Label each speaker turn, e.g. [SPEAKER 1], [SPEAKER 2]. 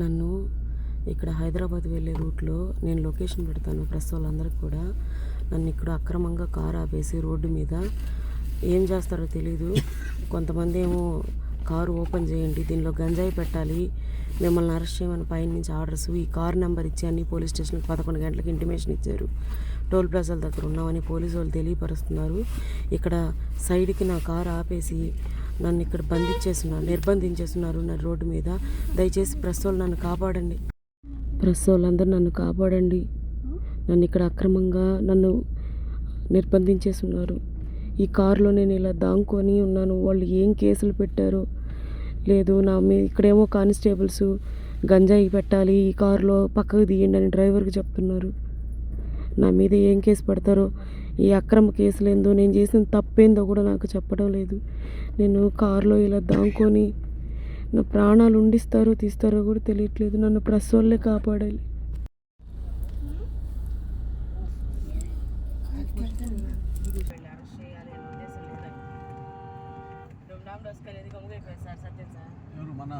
[SPEAKER 1] నన్ను ఇక్కడ హైదరాబాద్ వెళ్ళే రూట్లో నేను లొకేషన్ పెడతాను ప్రెస్ వాళ్ళందరికీ కూడా. నన్ను ఇక్కడ అక్రమంగా కారు ఆపేసి రోడ్డు మీద ఏం చేస్తారో తెలీదు. కొంతమంది ఏమో కారు ఓపెన్ చేయండి, దీనిలో గంజాయి పెట్టాలి, మిమ్మల్ని అరెస్ట్ చేయమని పైన నుంచి ఆర్డర్స్, ఈ కారు నెంబర్ ఇచ్చి అన్ని పోలీస్ స్టేషన్కి 11 గంటలకు ఇంటిమేషన్ ఇచ్చారు. టోల్ ప్లాజాల దగ్గర ఉన్నామని పోలీసు వాళ్ళు తెలియపరుస్తున్నారు. ఇక్కడ సైడ్కి నా కారు ఆపేసి నన్ను ఇక్కడ నిర్బంధించేస్తున్నారు నా రోడ్డు మీద. దయచేసి ప్రెస్ వాళ్ళు నన్ను కాపాడండి, ప్రెస్ వాళ్ళందరూ నన్ను కాపాడండి. నన్ను ఇక్కడ అక్రమంగా నిర్బంధించేస్తున్నారు. ఈ కారులో నేను ఇలా దాంకొని ఉన్నాను. వాళ్ళు ఏం కేసులు పెట్టారో లేదు నా మీద. ఇక్కడేమో కానిస్టేబుల్స్ గంజాయి పెట్టాలి, ఈ కారులో పక్కకు తీయండి అని డ్రైవర్కి చెప్తున్నారు. నా మీద ఏం కేసు పెడతారో, ఈ అక్రమ కేసులు ఏందో, నేను చేసిన తప్పేందో కూడా నాకు చెప్పడం లేదు. నేను కారులో ఇలా దాంకొని నా ప్రాణాలు ఉండిస్తారో తీస్తారో కూడా తెలియట్లేదు. నన్ను ప్రెస్ వాళ్ళే కాపాడాలి.
[SPEAKER 2] మన